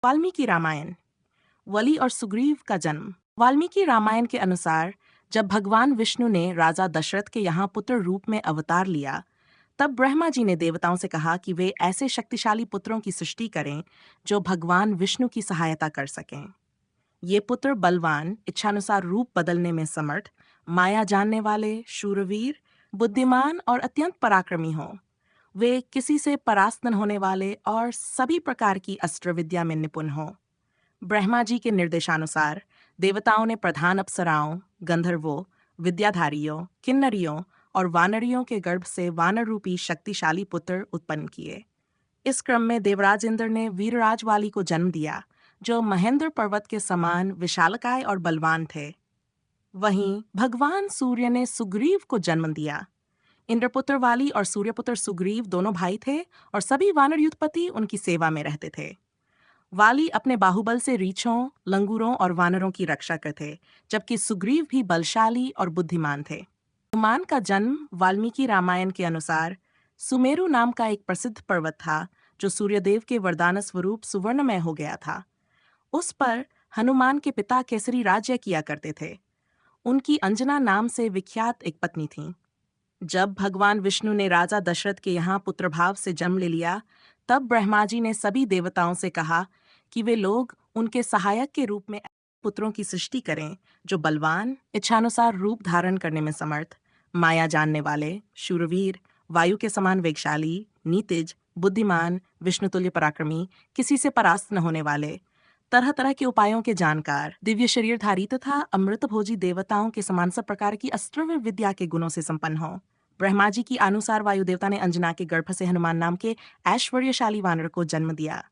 वाल्मीकि रामायण। वली और सुग्रीव का जन्म। वाल्मीकि रामायण के अनुसार जब भगवान विष्णु ने राजा दशरथ के यहाँ पुत्र रूप में अवतार लिया, तब ब्रह्मा जी ने देवताओं से कहा कि वे ऐसे शक्तिशाली पुत्रों की सृष्टि करें जो भगवान विष्णु की सहायता कर सकें। ये पुत्र बलवान, इच्छानुसार रूप बदलने में समर्थ, माया जानने वाले, शूरवीर, बुद्धिमान और अत्यंत पराक्रमी हों। वे किसी से परास्त न होने वाले और सभी प्रकार की अस्त्र विद्या में निपुण हों। ब्रह्मा जी के निर्देशानुसार देवताओं ने प्रधान अप्सराओं, गंधर्वों, विद्याधारियों, किन्नरियों और वानरियों के गर्भ से वानर रूपी शक्तिशाली पुत्र उत्पन्न किए। इस क्रम में देवराज इंद्र ने वीरराज वाली को जन्म दिया, जो महेंद्र पर्वत के समान विशालकाय और बलवान थे। वहीं भगवान सूर्य ने सुग्रीव को जन्म दिया। इंद्रपुत्र वाली और सूर्यपुत्र सुग्रीव दोनों भाई थे और सभी वानर युद्धपति उनकी सेवा में रहते थे। वाली अपने बाहुबल से रीछों, लंगूरों और वानरों की रक्षा करते, जबकि सुग्रीव भी बलशाली और बुद्धिमान थे। हनुमान का जन्म वाल्मीकि रामायण के अनुसार सुमेरु नाम का एक प्रसिद्ध पर्वत था, जो सूर्यदेव के वरदान स्वरूप सुवर्णमय हो गया था। उस पर हनुमान के पिता केसरी राज्य किया करते थे। उनकी अंजना नाम से विख्यात एक पत्नी थी। जब भगवान विष्णु ने राजा दशरथ के यहाँ पुत्रभाव से जन्म ले लिया, तब ब्रह्मा जी ने सभी देवताओं से कहा कि वे लोग उनके सहायक के रूप में पुत्रों की सृष्टि करें जो बलवान, इच्छानुसार रूप धारण करने में समर्थ, माया जानने वाले, शूरवीर, वायु के समान वेगशाली, नीतिज, बुद्धिमान, विष्णुतुल्य पराक्रमी, किसी से परास्त न होने वाले, तरह तरह के उपायों के जानकार, दिव्य शरीरधारी तथा अमृत भोजी देवताओं के समान सब प्रकार की अस्त्र विद्या के गुणों से संपन्न हो। ब्रह्मा जी की अनुसार वायु देवता ने अंजना के गर्भ से हनुमान नाम के ऐश्वर्यशाली वानर को जन्म दिया।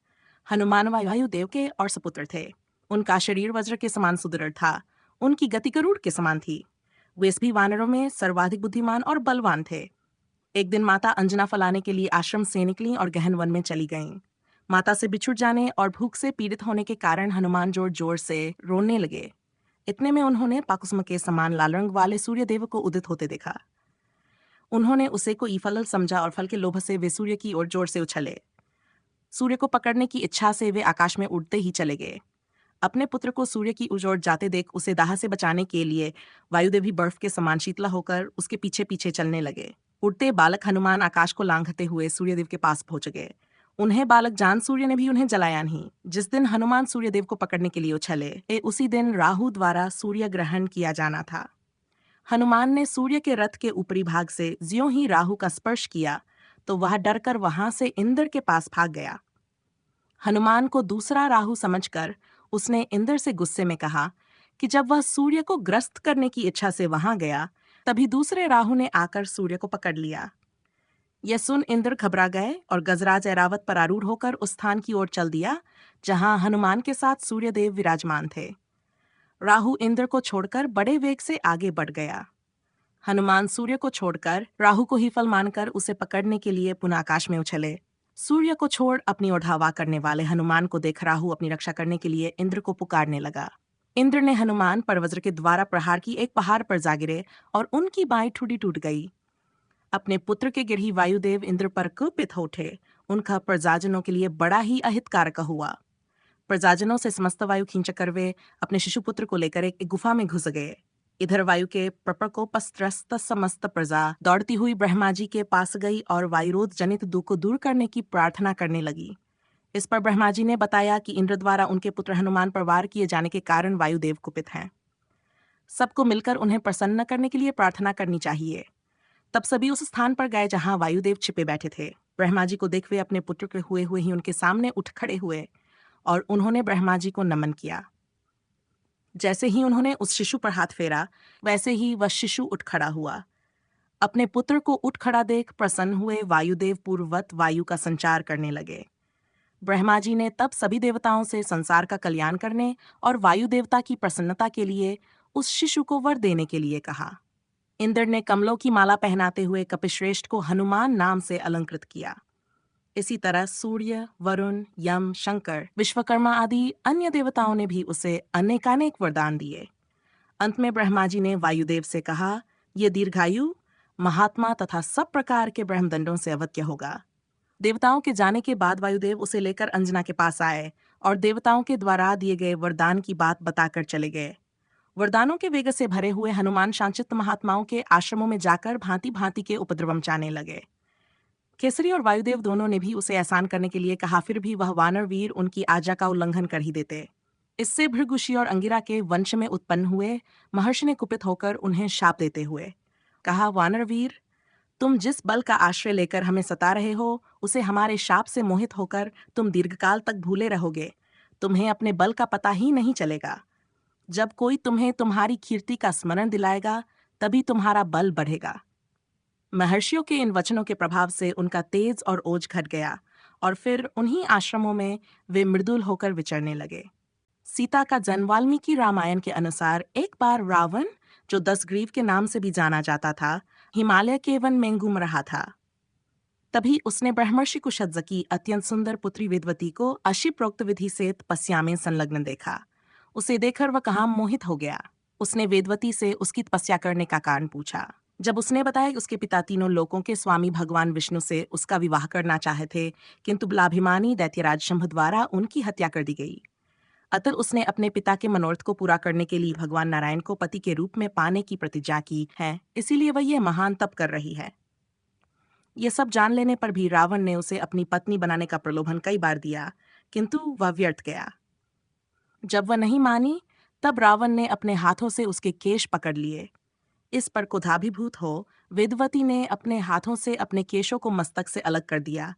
हनुमान वायुदेव के और सपुत्र थे। उनका शरीर वज्र के समान सुदृढ़ था। उनकी गति गरुड़ के समान थी। वे सभी वानरों में सर्वाधिक बुद्धिमान और बलवान थे। एक दिन माता अंजना फलाने के लिए आश्रम से निकली और गहन वन में चली गईं। माता से बिछुड़ जाने और भूख से पीड़ित होने के कारण हनुमान जोर जोर से रोने लगे। इतने में उन्होंने पाकुसुम के समान लाल रंग वाले सूर्यदेव को उदित होते देखा। उन्होंने उसे को ईफल समझा और फल के लोभ से वे सूर्य की ओर जोर से उछले। सूर्य को पकड़ने की इच्छा से वे आकाश में उड़ते ही चले गए। अपने पुत्र को सूर्य की ओर जाते देख उसे दाह से बचाने के लिए वायुदेव भी बर्फ के समान शीतला होकर उसके पीछे पीछे चलने लगे। उड़ते बालक हनुमान आकाश को लांघते हुए सूर्यदेव के पास पहुंच गए। उन्हें बालक जान सूर्य ने भी उन्हें जलाया नहीं। जिस दिन हनुमान सूर्यदेव को पकड़ने के लिए उछले, उसी दिन राहु द्वारा सूर्य ग्रहण किया जाना था। हनुमान ने सूर्य के रथ के ऊपरी भाग से ज्यों ही राहु का स्पर्श किया तो वह डरकर वहां से इंद्र के पास भाग गया। हनुमान को दूसरा राहु समझकर उसने इंद्र से गुस्से में कहा कि जब वह सूर्य को ग्रस्त करने की इच्छा से वहां गया, तभी दूसरे राहु ने आकर सूर्य को पकड़ लिया। यह सुन इंद्र घबरा गए और गजराज ऐरावत पर आरूढ़ होकर उस स्थान की ओर चल दिया जहां हनुमान के साथ सूर्यदेव विराजमान थे। राहु इंद्र को छोड़कर बड़े वेग से आगे बढ़ गया। हनुमान सूर्य को छोड़कर राहु को ही फल मानकर उसे पकड़ने के लिए पुनः आकाश में उछले। सूर्य को छोड़ अपनी ओर धावा करने वाले हनुमान को देख राहु अपनी रक्षा करने के लिए इंद्र को पुकारने लगा। इंद्र ने हनुमान पर वज्र के द्वारा प्रहार की एक पहाड़ पर जा गिरे और उनकी बाईं ठुडी टूट गई। अपने पुत्र के गिरही वायुदेव इंद्र पर कुपित हो उठे। उनका प्रजाजनों के लिए बड़ा ही अहितकारक हुआ। प्रजाजनों से समस्त वायु खींचकर वे अपने शिशुपुत्र को लेकर एक गुफा में घुस गए। इधर वायु के प्रकोपस्त्रस्त समस्त प्रजा दौड़ती हुई ब्रह्मा जी के पास गई और वायुरोध जनित दुख को दूर करने की प्रार्थना करने लगी। इस पर ब्रह्मा जी ने बताया कि इंद्र द्वारा उनके पुत्र हनुमान पर वार किए जाने के कारण वायुदेव कुपित हैं। सबको मिलकर उन्हें प्रसन्न करने के लिए प्रार्थना करनी चाहिए। तब सभी उस स्थान पर गए जहां वायुदेव छिपे बैठे थे। ब्रह्मा जी को देख वे अपने पुत्र के हुए ही उनके सामने उठ खड़े हुए और उन्होंने ब्रह्मा जी को नमन किया। जैसे ही उन्होंने उस शिशु पर हाथ फेरा, वैसे ही वह शिशु उठ खड़ा हुआ। अपने पुत्र को उठ खड़ा देख प्रसन्न हुए वायुदेव पूर्ववत वायु का संचार करने लगे। ब्रह्मा जी ने तब सभी देवताओं से संसार का कल्याण करने और वायु देवता की प्रसन्नता के लिए उस शिशु को वर देने के लिए कहा। इंद्र ने कमलों की माला पहनाते हुए कपिश्रेष्ठ को हनुमान नाम से अलंकृत किया। इसी तरह सूर्य, वरुण, यम, शंकर, विश्वकर्मा आदि अन्य देवताओं ने भी उसे अनेकानेक वरदान दिए। अंत में ब्रह्मा जी ने वायुदेव से कहा, ये दीर्घायु, महात्मा तथा सब प्रकार के ब्रह्मदंडों से अवत्य होगा। देवताओं के जाने के बाद वायुदेव उसे लेकर अंजना के पास आए और देवताओं के द्वारा दिए गए वरदान की बात बताकर चले गए। वरदानों के वेग से भरे हुए हनुमान शांचित महात्माओं के आश्रमों में जाकर भांति भांति के उपद्रव मचाने लगे। केसरी और वायुदेव दोनों ने भी उसे एहसान करने के लिए कहा, फिर भी वह वानर वीर उनकी आज्ञा का उल्लंघन कर ही देते। इससे भृगुषी और अंगिरा के वंश में उत्पन्न हुए महर्षि ने कुपित होकर उन्हें शाप देते हुए कहा, वानर वीर, तुम जिस बल का आश्रय लेकर हमें सता रहे हो, उसे हमारे शाप से मोहित होकर तुम दीर्घकाल तक भूले रहोगे। तुम्हें अपने बल का पता ही नहीं चलेगा। जब कोई तुम्हें तुम्हारी कीर्ति का स्मरण दिलाएगा, तभी तुम्हारा बल बढ़ेगा। महर्षियों के इन वचनों के प्रभाव से उनका तेज और ओज घट गया और फिर उन्हीं आश्रमों में वे मृदुल होकर विचरने लगे। सीता का जन्म वाल्मीकि रामायण के अनुसार एक बार रावण, जो 10 ग्रीव के नाम से भी जाना जाता था, हिमालय के वन में घूम रहा था। तभी उसने ब्रह्मर्षि कुशध्वज की अत्यंत सुंदर पुत्री वेदवती को अशि प्रोक्त विधि से तपस्या में संलग्न देखा। उसे देखकर वह कहाँ मोहित हो गया। उसने वेदवती से उसकी तपस्या करने का कारण पूछा। जब उसने बताया कि उसके पिता तीनों लोकों के स्वामी भगवान विष्णु से उसका विवाह करना चाहे थे, किंतु बलाभिमानी दैत्यराज शंभ द्वारा उनकी हत्या कर दी गई। अतः उसने अपने पिता के मनोरथ को पूरा करने के लिए भगवान नारायण को पति के रूप में पाने की प्रतिज्ञा की है, इसीलिए वह यह महान तप कर रही है। यह सब जान लेने पर भी रावण ने उसे अपनी पत्नी बनाने का प्रलोभन कई बार दिया, किंतु वह व्यर्थ गया। जब वह नहीं मानी, तब रावण ने अपने हाथों से उसके केश पकड़ लिए। इस पर क्रोधाभिभूत हो वेदवती ने अपने हाथों से अपने केशों को मस्तक से अलग कर दिया।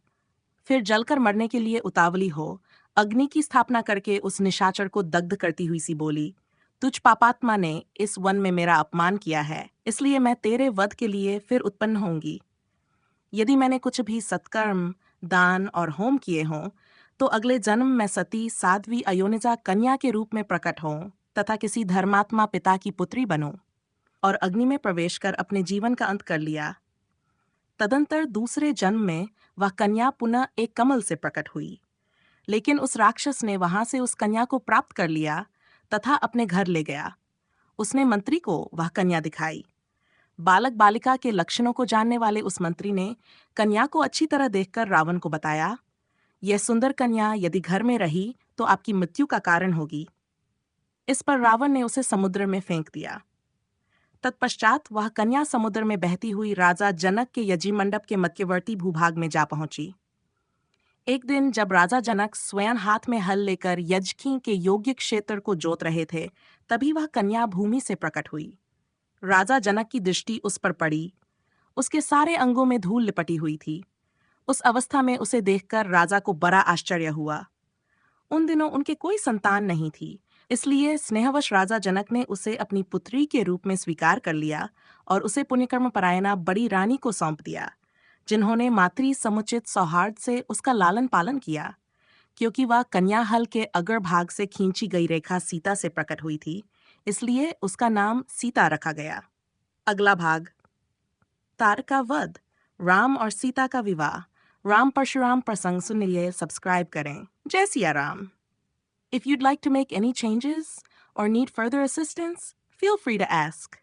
फिर जलकर मरने के लिए उतावली हो अग्नि की स्थापना करके उस निशाचर को दग्ध करती हुई सी बोली, तुझ पापात्मा ने इस वन में मेरा अपमान किया है, इसलिए मैं तेरे वध के लिए फिर उत्पन्न होंगी। यदि मैंने कुछ भी सत्कर्म, दान और होम किए हों, तो अगले जन्म में सती साध्वी अयोनिजा कन्या के रूप में प्रकट हों तथा किसी धर्मात्मा पिता की पुत्री बनूं और अग्नि में प्रवेश कर अपने जीवन का अंत कर लिया। तदंतर दूसरे जन्म में वह कन्या पुनः एक कमल से प्रकट हुई, लेकिन उस राक्षस ने वहां से उस कन्या को प्राप्त कर लिया तथा अपने घर ले गया। उसने मंत्री को वह कन्या दिखाई। बालक बालिका के लक्षणों को जानने वाले उस मंत्री ने कन्या को अच्छी तरह देखकर रावण को बताया, यह सुंदर कन्या यदि घर में रही तो आपकी मृत्यु का कारण होगी। इस पर रावण ने उसे समुद्र में फेंक दिया। तत्पश्चात वह कन्या समुद्र में बहती हुई राजा जनक के यजी मंडप के मध्यवर्ती भूभाग में जा पहुंची। एक दिन जब राजा जनक स्वयं हाथ में हल लेकर यज्ञी के योग्य क्षेत्र को जोत रहे थे, तभी वह कन्या भूमि से प्रकट हुई। राजा जनक की दृष्टि उस पर पड़ी। उसके सारे अंगों में धूल लिपटी हुई थी। उस अवस्था में उसे देखकर राजा को बड़ा आश्चर्य हुआ। उन दिनों उनके कोई संतान नहीं थी, इसलिए स्नेहवश राजा जनक ने उसे अपनी पुत्री के रूप में स्वीकार कर लिया और उसे पुण्यकर्म परायणा बड़ी रानी को सौंप दिया, जिन्होंने मातृ समुचित सौहार्द से उसका लालन पालन किया। क्योंकि वह कन्या हल के अग्र भाग से खींची गई रेखा सीता से प्रकट हुई थी, इसलिए उसका नाम सीता रखा गया। अगला भाग, तारका वध, राम और सीता का विवाह। राम परशुराम प्रसंग सुनने के लिए सब्सक्राइब करें। जय Siya Ram. If you'd like to make any changes or need further assistance, feel free to ask.